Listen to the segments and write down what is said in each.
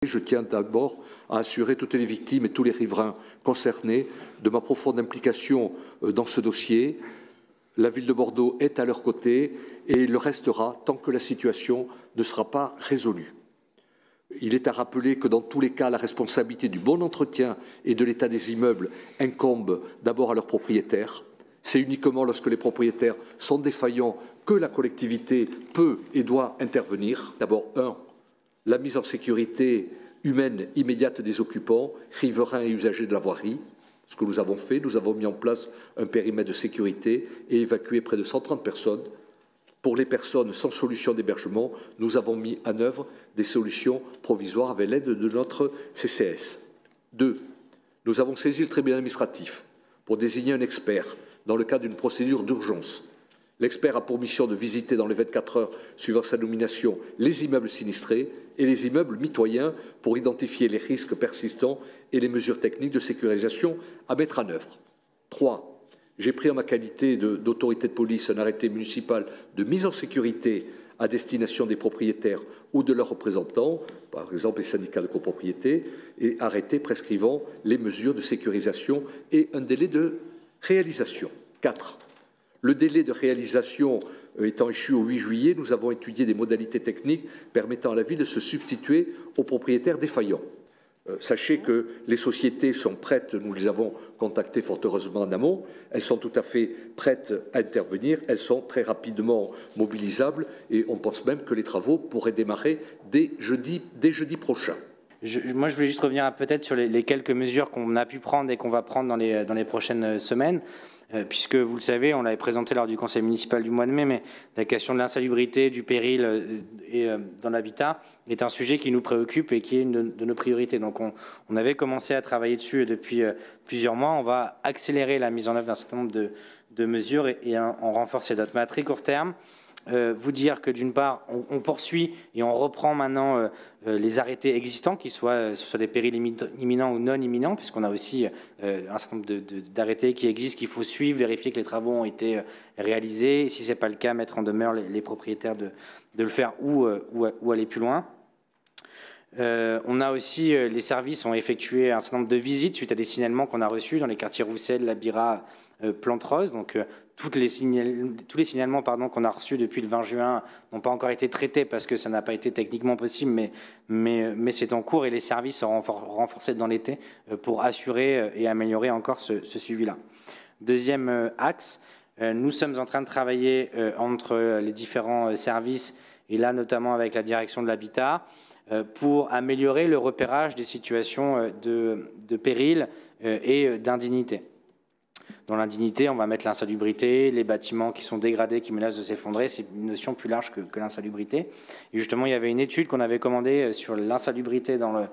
Je tiens d'abord à assurer toutes les victimes et tous les riverains concernés de ma profonde implication dans ce dossier. La ville de Bordeaux est à leur côté et le restera tant que la situation ne sera pas résolue. Il est à rappeler que dans tous les cas, la responsabilité du bon entretien et de l'état des immeubles incombe d'abord à leurs propriétaires. C'est uniquement lorsque les propriétaires sont défaillants que la collectivité peut et doit intervenir. D'abord, la mise en sécurité humaine immédiate des occupants, riverains et usagers de la voirie. Ce que nous avons fait, nous avons mis en place un périmètre de sécurité et évacué près de 130 personnes. Pour les personnes sans solution d'hébergement, nous avons mis en œuvre des solutions provisoires avec l'aide de notre CCS. 2. Nous avons saisi le tribunal administratif pour désigner un expert dans le cadre d'une procédure d'urgence. L'expert a pour mission de visiter dans les 24 heures suivant sa nomination les immeubles sinistrés et les immeubles mitoyens pour identifier les risques persistants et les mesures techniques de sécurisation à mettre en œuvre. 3. J'ai pris en ma qualité d'autorité de police un arrêté municipal de mise en sécurité à destination des propriétaires ou de leurs représentants, par exemple les syndicats de copropriété, et arrêté prescrivant les mesures de sécurisation et un délai de réalisation. 4. Le délai de réalisation étant échu au 8 juillet, nous avons étudié des modalités techniques permettant à la ville de se substituer aux propriétaires défaillants. Sachez que les sociétés sont prêtes, nous les avons contactées fort heureusement en amont, elles sont tout à fait prêtes à intervenir, elles sont très rapidement mobilisables et on pense même que les travaux pourraient démarrer dès jeudi prochain. Moi, je voulais juste revenir peut-être sur les quelques mesures qu'on a pu prendre et qu'on va prendre dans les prochaines semaines, puisque, vous le savez, on l'avait présenté lors du conseil municipal du mois de mai, mais la question de l'insalubrité, du péril dans l'habitat est un sujet qui nous préoccupe et qui est une de nos priorités. Donc, on avait commencé à travailler dessus depuis plusieurs mois. On va accélérer la mise en œuvre d'un certain nombre de mesures et en renforcer d'autres. Mais à très court terme, vous dire que d'une part, on poursuit et on reprend maintenant les arrêtés existants, qu'ils soient sur des périls imminents ou non imminents, puisqu'on a aussi un certain nombre d'arrêtés qui existent, qu'il faut suivre, vérifier que les travaux ont été réalisés. Si ce n'est pas le cas, mettre en demeure les propriétaires de le faire ou aller plus loin. On a aussi, les services ont effectué un certain nombre de visites suite à des signalements qu'on a reçus dans les quartiers Roussel, La Bira, Plante-Rose. Donc, tous les signalements qu'on a reçus depuis le 20 juin n'ont pas encore été traités parce que ça n'a pas été techniquement possible, mais c'est en cours et les services seront renforcés dans l'été pour assurer et améliorer encore ce suivi-là. Deuxième axe, nous sommes en train de travailler entre les différents services et là notamment avec la direction de l'habitat pour améliorer le repérage des situations de péril et d'indignité. Dans l'indignité, on va mettre l'insalubrité, les bâtiments qui sont dégradés, qui menacent de s'effondrer, c'est une notion plus large que l'insalubrité. Et justement, il y avait une étude qu'on avait commandée sur l'insalubrité dans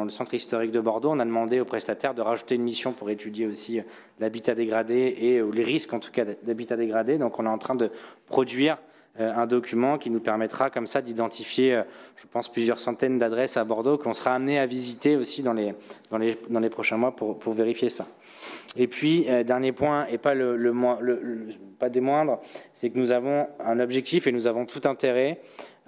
le centre historique de Bordeaux. On a demandé aux prestataires de rajouter une mission pour étudier aussi l'habitat dégradé et les risques en tout cas d'habitat dégradé. Donc on est en train de produire un document qui nous permettra comme ça d'identifier, je pense, plusieurs centaines d'adresses à Bordeaux qu'on sera amené à visiter aussi dans les prochains mois pour vérifier ça. Et puis, dernier point, et pas pas des moindres, c'est que nous avons un objectif et nous avons tout intérêt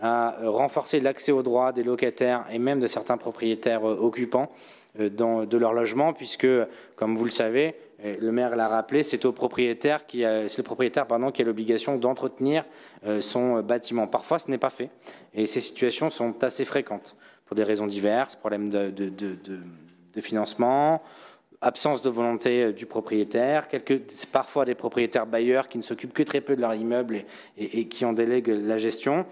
à renforcer l'accès aux droits des locataires et même de certains propriétaires occupants de leur logement, puisque, comme vous le savez, le maire l'a rappelé, c'est le propriétaire qui a l'obligation d'entretenir son bâtiment. Parfois, ce n'est pas fait. Et ces situations sont assez fréquentes pour des raisons diverses, problèmes de financement, absence de volonté du propriétaire, parfois des propriétaires bailleurs qui ne s'occupent que très peu de leur immeuble et qui en délèguent la gestion.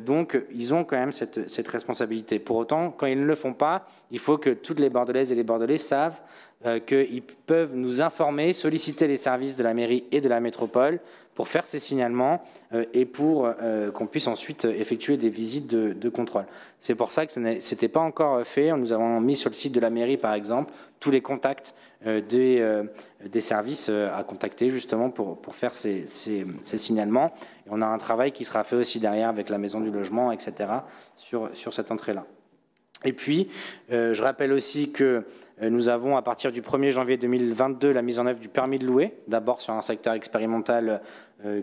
Donc, ils ont quand même cette responsabilité. Pour autant, quand ils ne le font pas, il faut que toutes les Bordelaises et les Bordelais savent qu'ils peuvent nous informer, solliciter les services de la mairie et de la métropole pour faire ces signalements et pour qu'on puisse ensuite effectuer des visites de contrôle. C'est pour ça que ce n'était pas encore fait. Nous avons mis sur le site de la mairie, par exemple, tous les contacts des services à contacter justement pour faire ces signalements. Et on a un travail qui sera fait aussi derrière avec la maison du logement, etc., sur cette entrée-là. Et puis, je rappelle aussi que nous avons, à partir du 1er janvier 2022, la mise en œuvre du permis de louer, d'abord sur un secteur expérimental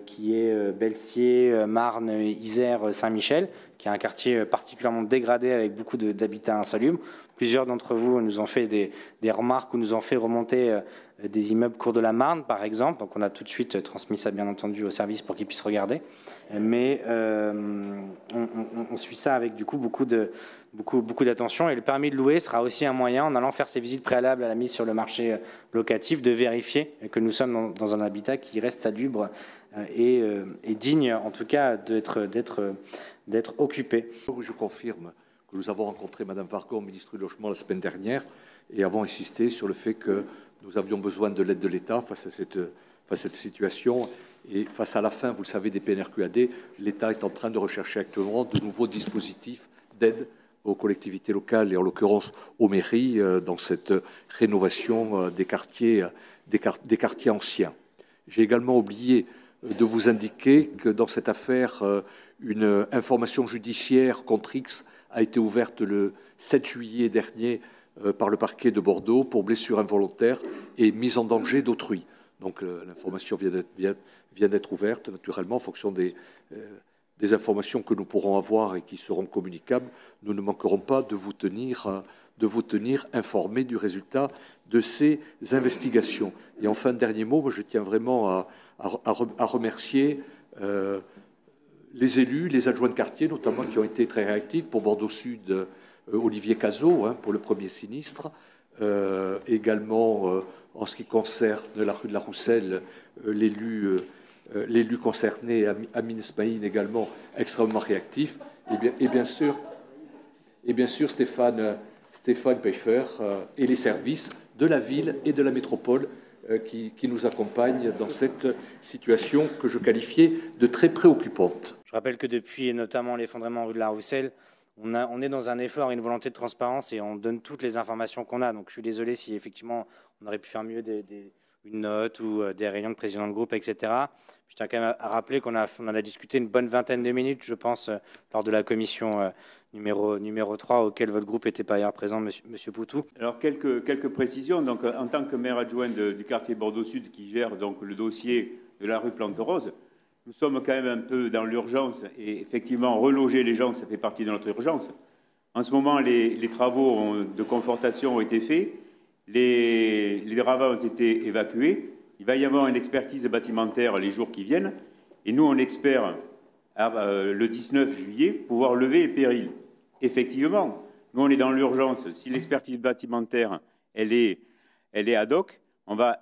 qui est Belsier, Marne, Isère, Saint-Michel, qui est un quartier particulièrement dégradé avec beaucoup d'habitats insalubres. Plusieurs d'entre vous nous ont fait des remarques ou nous ont fait remonter des immeubles cours de la Marne, par exemple. Donc on a tout de suite transmis ça, bien entendu, au service pour qu'ils puissent regarder. Mais on suit ça avec du coup beaucoup d'attention. Et le permis de louer sera aussi un moyen, en allant faire ces visites préalables à la mise sur le marché locatif, de vérifier que nous sommes dans un habitat qui reste salubre et digne, en tout cas, d'être occupé. Je confirme que nous avons rencontré Mme Vargon, ministre du Logement, la semaine dernière, et avons insisté sur le fait que nous avions besoin de l'aide de l'État face à cette situation. Et face à la fin, vous le savez, des PNRQAD, l'État est en train de rechercher actuellement de nouveaux dispositifs d'aide aux collectivités locales et en l'occurrence aux mairies dans cette rénovation des quartiers anciens. J'ai également oublié de vous indiquer que dans cette affaire, une information judiciaire contre X a été ouverte le 7 juillet dernier par le parquet de Bordeaux pour blessure involontaire et mise en danger d'autrui. Donc l'information vient d'être ouverte, naturellement, en fonction des informations que nous pourrons avoir et qui seront communicables. Nous ne manquerons pas de vous tenir informés du résultat de ces investigations. Et enfin, dernier mot, moi, je tiens vraiment à remercier les élus, les adjoints de quartier, notamment, qui ont été très réactifs. Pour Bordeaux-Sud, Olivier Cazot, pour le premier sinistre. Également, en ce qui concerne la rue de la Rousselle, l'élu concerné, Amin Esmaïn, également extrêmement réactif. Et bien sûr, Stéphane Pfeiffer et les services de la ville et de la métropole qui nous accompagnent dans cette situation que je qualifiais de très préoccupante. Je rappelle que depuis, notamment l'effondrement rue de la Rousselle, on est dans un effort et une volonté de transparence et on donne toutes les informations qu'on a. Donc je suis désolé si effectivement on aurait pu faire mieux une note ou des réunions de président de groupe, etc. Je tiens quand même à rappeler qu'on en a discuté une bonne vingtaine de minutes, je pense, lors de la commission numéro 3, auquel votre groupe était par ailleurs présent, monsieur Poutou. Alors quelques précisions. Donc, en tant que maire adjoint du quartier Bordeaux-Sud qui gère donc le dossier de la rue Plante-Rose, nous sommes quand même un peu dans l'urgence et effectivement reloger les gens, ça fait partie de notre urgence. En ce moment, les travaux de confortation ont été faits, les ravins ont été évacués. Il va y avoir une expertise bâtimentaire les jours qui viennent et nous, on espère le 19 juillet pouvoir lever les périls. Effectivement, nous, on est dans l'urgence. Si l'expertise bâtimentaire elle est ad hoc, on va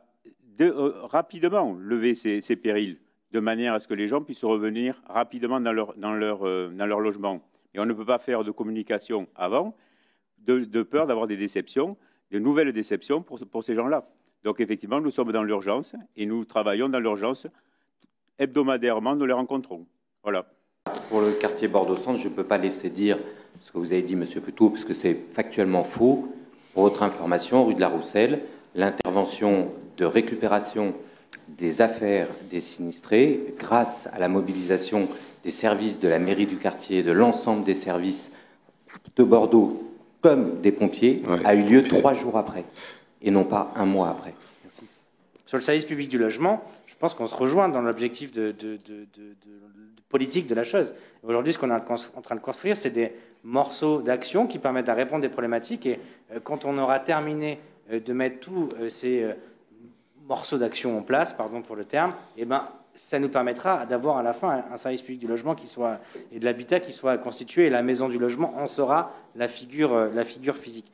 rapidement lever ces périls, de manière à ce que les gens puissent revenir rapidement dans leur logement. Et on ne peut pas faire de communication avant, de peur d'avoir des déceptions, de nouvelles déceptions pour ces gens-là. Donc effectivement, nous sommes dans l'urgence et nous travaillons dans l'urgence. Hebdomadairement, nous les rencontrons. Voilà. Pour le quartier Bordeaux-Centre, je ne peux pas laisser dire ce que vous avez dit, monsieur Poutou, parce que c'est factuellement faux. Pour votre information, rue de la Rousselle, l'intervention de récupération des affaires des sinistrés, grâce à la mobilisation des services de la mairie du quartier, de l'ensemble des services de Bordeaux, comme des pompiers, a eu lieu 3 jours après, et non pas 1 mois après. Merci. Sur le service public du logement, je pense qu'on se rejoint dans l'objectif de politique de la chose. Aujourd'hui, ce qu'on est en train de construire, c'est des morceaux d'action qui permettent à répondre des problématiques. Et quand on aura terminé de mettre tous ces morceaux d'action en place, pardon pour le terme, eh ben, ça nous permettra d'avoir à la fin un service public du logement et de l'habitat qui soit constitué. Et la maison du logement en sera la figure physique.